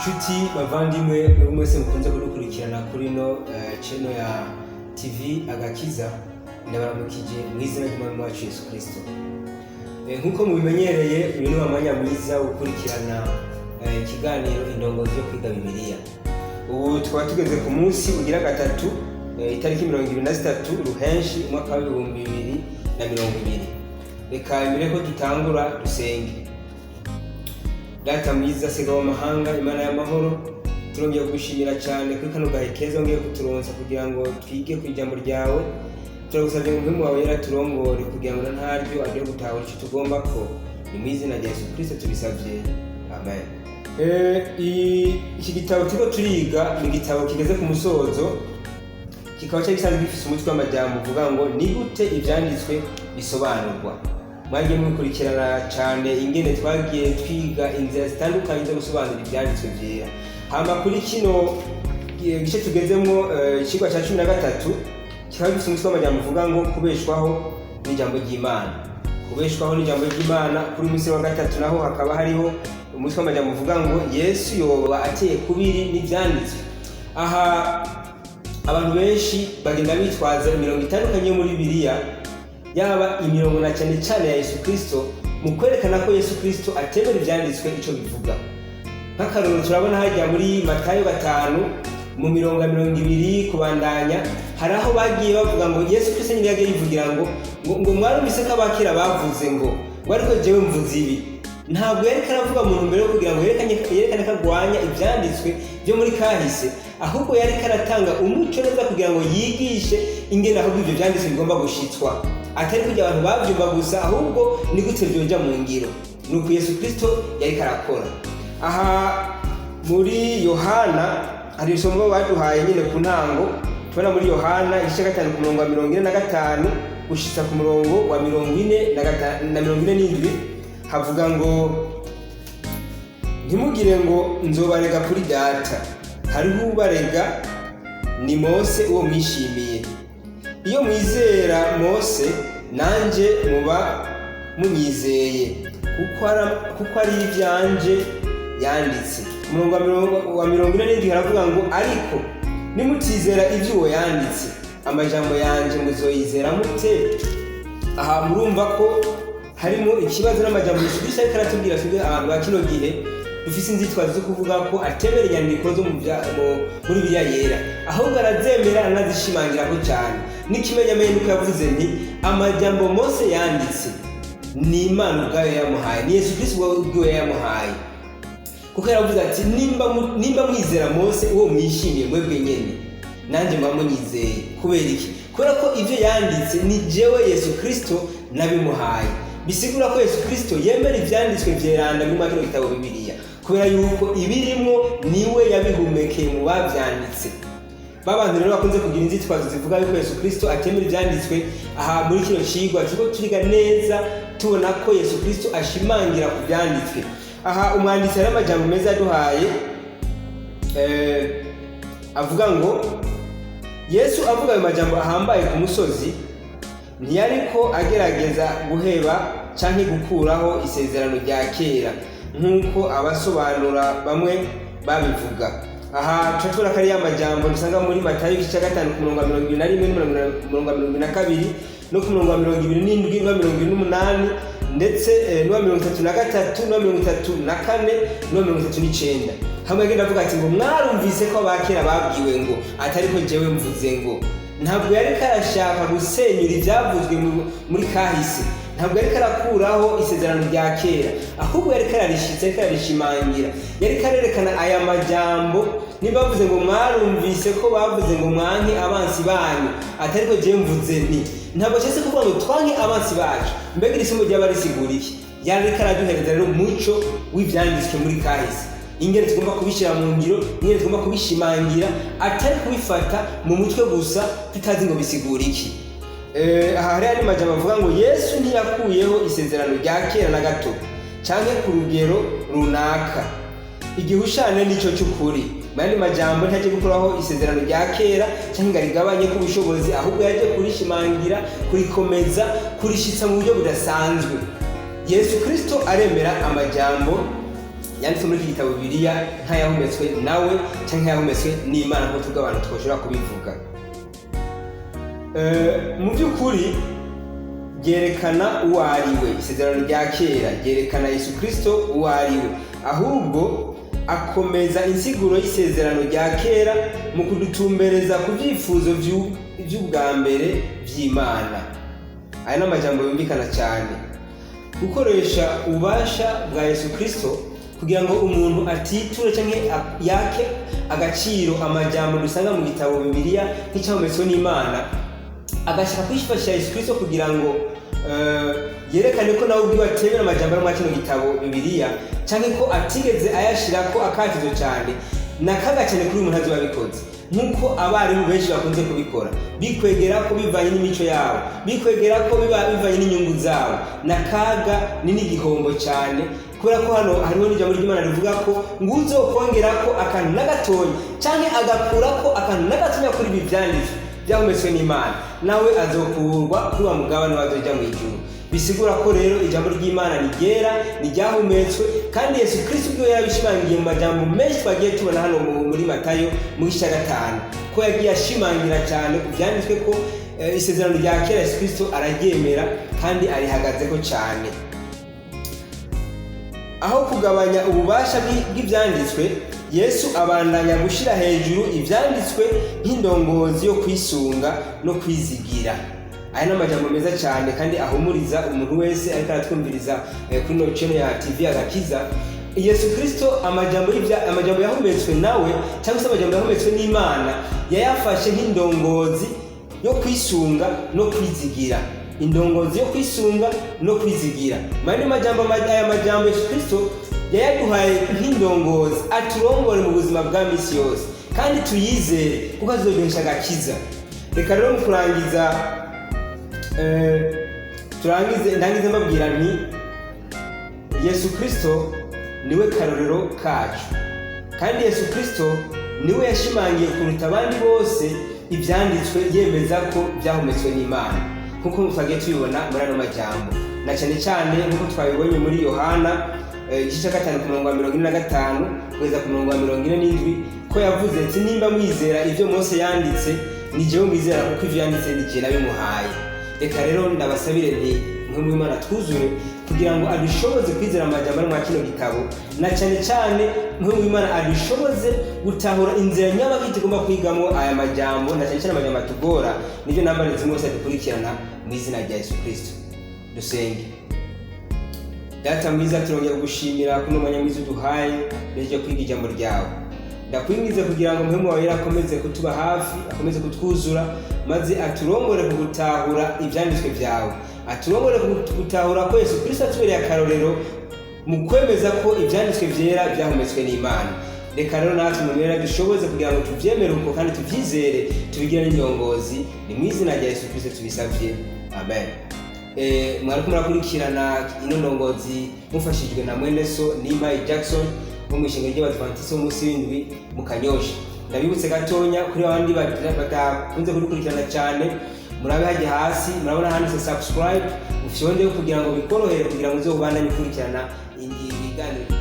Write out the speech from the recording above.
Inshuti bavandimwe mwese mukunze kudukurikirana kuri no channel ya TV Agakiza, ndabaramukije mu izina ry'Umwami wacu Yesu Kristo. Nkuko mubimenyereye, uyu ni umwanya mwiza wo gukurikirana ikiganiro indongozi yo kwiga Bibiliya. Ubu twaba tugeze ku munsi ugira gatatu, itariki 23 Ruhenshi umwaka wa 2020. Reka mbere ko dutangura dusenge. Data mwiza sega w'amahanga, Imana y'amahoro, turongeye kugushimira cyane kuri kano gahe keza ngiye kuturonsa kugira ngo twige ku ijambo ryawe. Turagusabye ngo Muhemu wawe yaraturongore kugira ngo ntaryo agiye gutahura icyo tugomba ko. Ni mu izina rya Yesu Kristo tubisabye, amen. Iki gitabo turiko turiga ni igitabo kigeze ku musozo, kikaba cyari gisanzwe gifise umutwe w'amajambo uvuga ngo ni gute ivyanditswe bisobanurwa. Mwagiye mukurikirana cyane ingene twagiye twiga inzira zitandukanye zo gusobanura ibyanditswe byera. Hama kuri kino gice tugezemo ikigwa cya 13 kikaba gifite umutwe w'amajambo uvuga ngo kubeshwaho n'ijambo ry'Imana. Kubeshwaho n'ijambo ry'Imana. Kuri munsi wa gatatu naho hakaba hariho umutwe w'amajambo uvuga ngo Yesu yoba ateye kubiri n'ibyanditswe. Aha abantu benshi bagenda bitwaza imirongo itandukanye yo muri Bibiliya, yaba imirongo na cyane ya Yesu Kristo, mu kwerekana ko Yesu Kristo atemera ibyanditswe icyo bivuga. Nk'akaruru turabona hajya muri Matayo 5 mu mirongo 200 kubandanya, hari aho bagiye bavuga ngo Yesu Kristo nyine yagiye yivugira ngo mwarumvise ko abakira bavuze ngo ariko jewe mvuze ibi. Ntabwo yari karavuga mu ntumbero yo kugira ngo yerekane ko arwanya ibyanditswe byo muri kahise, ahubwo yari karatanga umuco neza kugira ngo yigishe ingene ahubwo ibyo byanditswe bigomba gushitswa, atari kugira abantu bavyumva gusa, ahubwo ni gute byonja mu ngiro. Nuko Yesu Kristo yari karakora. Aha muri Yohana hari isomo baduhaye nyine ku ntango, tubona muri Yohana igice 5 ku murongo wa 45 gushitsa ku murongo wa 47 havuga ngo ntimugire ngo nzobarega kuri data, hariho ubarega ni Mose uwo mwishimiye. Iyo mwizera Mose nanje muba munyizeye kuko ari ibyanje yanditse. Umurongo wa 47 haravuga ngo ariko nimutizera ibyo uwo yanditse, amajambo yanje muzoyizera mute? Aha murumva ko harimo ikibazo n'amajambo Yesu Kristo ariko aratubwira twebwe abantu ba kino gihe dufise inzitwazo zo kuvuga ko atemera inyandiko zo muri Bibiliya yera, ahubwo arazemera anazishimangira ko cyane. N'ikimenyamenye nuko yavuze nti amajambo Mose yanditse ni Imana ubwayo yamuhaye, ni Yesu Kristo ubwayo yamuhaye. Kuko yaravuze ati nimba mwizera Mose uwo mwishimiye mwebwe nyene, nanjye mba munyizeye. Kubera iki? Kubera ko ivyo yanditse ni jewe Yesu Kristo nabimuhaye. Bisigura ko Yesu Kristo yemera ivyanditswe vyeranda mu makino gitabo Bibiliya, kubera yuko ibirimo niwe yabihumekeye mu bavyanditse. Babantu rero bakunze kugira inzitwazo zivuga yuko Yesu Kristo atemera ivyanditswe. Aha muri kino cigwa turiko turiga neza tubona ko Yesu Kristo ashimangira ku vyanditswe. Aha umwanditsi n'amajambo meza yaduhaye avuga ngo Yesu avuga ayo majambo ahambaye ku musozi ntiyariko agerageza guheba canke gukuraho isezerano rya kera nk'uko abasobanura bamwe babivuga. Aha twatura kari y'amajambo dusanga muri Matayo 5 ku murongo wa 21 n'umurongo wa 22 no ku murongo wa 27 no 28 ndetse no 33 no 34 no 39. Hamwe agenda avuga ati ngo mwarumvise ko abakera babwiwe ngo atari ko jewe mvuze ngo. Ntabwo yari karashaka gusenyura ibyavuzwe muri kahise, ntabwo yari karakuraho isezerano rya kera, ahubwo yari kararishitse, yari kararishimangira, yari karerekana aya majambo. Niba bavuze ngo mwarumvise ko bavuze ngo mwanke abansi banyu atari ko jewe mvuze nti, ntabwo cyese kuvuga ngo twanke abansi bacu. Mbega isomo ry'abarisigura iki? Yari karaduhereza rero umuco w'ivyanditswe muri kahise, ingene tugomba kubishira mu ngiro, ingene tugomba kubishimangira, atari kubifata mu mutwe gusa tutazi ngo bisigura iki. Aha hari ari majambo avuga ngo Yesu ntiyakuyeho isezerano rya kera na gato canke ku rugero runaka, igihushane nico cy'ukuri. Mandi majambo ntaje gukuraho isezerano rya kera canke ngarigabanye ku bushobozi, ahubwo yaje kurishimangira, kurikomeza, kurishitsa mu buryo budasanzwe. Yesu Kristo aremera amajambo yanditswe muri iki gitabo Bibiliya nk'ayahumetswe nawe cyangwa nk'ayahumetswe n'Imana nk'uko tubwo abantu twoshobora kubivuga. Mu by'ukuri ryerekana uwo ari we. Isezerano rya kera ryerekana Yesu Kristo uwo ari we, ahubwo akomeza insiguro y'isezerano rya kera mu kudutumbereza ku byifuzo by'ubwa mbere by'Imana. Aya ni amajambo yumvikana cyane. Gukoresha ububasha bwa Yesu Kristo kugira ngo umuntu atiture cyangwa yake agaciro amajambo dusanga mu gitabo Bibiliya nk'icyahumetswe n'Imana, agashaka kwifashisha Yesu Kristo kugira ngo yerekane ko nawe ubwiwe atemera amajambo ari mu kino gitabo Bibiliya, cyangwa ko atigeze ayashirako akatizo cyane nakaga cyane kuri umuntu azi wabikoze, nk'uko abarimu benshi bakunze kubikora, bikwegera ko bivanye n'imico yabo, bikwegera ko bivanye n'inyungu zabo. Nakaga ni n'igihombo cyane, kubera ko hano hariho n'ijambo ry'Imana rivuga ko nguzokongera ko akantu n'agatonya cyangwa agakura ko akantu n'agatonya kuri ibi byanditswe byahumetswe n'Imana, nawe azokurwa kuri wa mugabane wazojya mu ijuru. Bisigura ko rero ijambo ry'Imana ni ryera, ni ryahumetswe, kandi Yesu Kristo ubwo yabishimangiye mu majambo menshi twagiye tubona hano muri Matayo mu gice 5, ko yagiye ashimangira cyane kubyanditswe ko isezerano rya kera Yesu Kristo araryemera kandi arihagazeho cyane. Aho kugabanya ububasha bw'ibyanditswe, Yesu abandanya gushira hejuru ibyanditswe nk'indongozi yo kwisunga no kwizigira. Aya ni amajambo meza cyane kandi ahumuriza umuntu wese ariko aratwumviriza kuri no channel ya TV Agakiza. Yesu Kristo amajambo yahumetswe nawe cyangwa se amajambo yahumetswe n'Imana yayafashe nk'indongozi yo kwisunga no kwizigira. Indongozi yo kwisunga no kwizigira. Mani aya majambo Yesu Kristo yayaduhaye nk'indongozi aturongore mu buzima bwa misi yose kandi tuyizere kuko azoduhesha agakiza. Reka rero mu kurangiza ndangize mbabwira nti Yesu Kristo niwe karorero kacu, kandi Yesu Kristo niwe yashimangiye kuruta abandi bose ibyanditswe yemeza ko byahumetswe n'Imana, nkuko twagiye tubibona muri ano majambo, na cyane cyane nkuko twabibonye muri Yohana igice 5:45 kugeza ku 47, ko yavuze ati nimba mwizera ibyo Mose yanditse ni jewe mwizera kuko ivyo yanditse ni je nabimuhaye. Reka rero ndabasabire nti nk'umwe Imana twuzure kugira ngo adushoboze kwizera amajambo ari mu kino gitabo, na cyane cyane nk'umwe Imana adushoboze gutahura inzira nyabaki tugomba kwigamo aya majambo, na cyane cyane amajambo atugora. Nivyo nambariza mwese dukurikirana mu izina rya Yesu Kristo. Dusenge. Data mwiza, turongera kugushimira kuno mwanya mwiza uduhaye ryo kwiga ijambo ryawe. Ndakwingize kugira ngo mpemu wawe akomeze kutuba hafi, akomeze kutwuzura, maze aturongore kugutahura ibyanditswe byawe, aturongore kugutahura ko Yesu Kristo atubereye akarorero mu kwemeza ko ibyanditswe byera byahumetswe n'Imana. Reka rero natwe mu mwera dushoboze kugira ngo tuvyemere uko kandi tuvyizere, tubigira n'indongozi. Ni mu izina rya Yesu Kristo tubisavye, amen. Mwariko murakurikirana ino ndongozi mufashijwe na mwene so Nimai Jackson mu mishinga y'Abadventiste umunsi w'indwi mu Kanyosha. Ndabibutse gatonya kuri abandi badakunze kudukurikirana cyane, murabe haje hasi murabona handitse subscribe, ufyonde kugira ngo bikorohere kugira ngo uzobandanye gukurikirana ibiganiro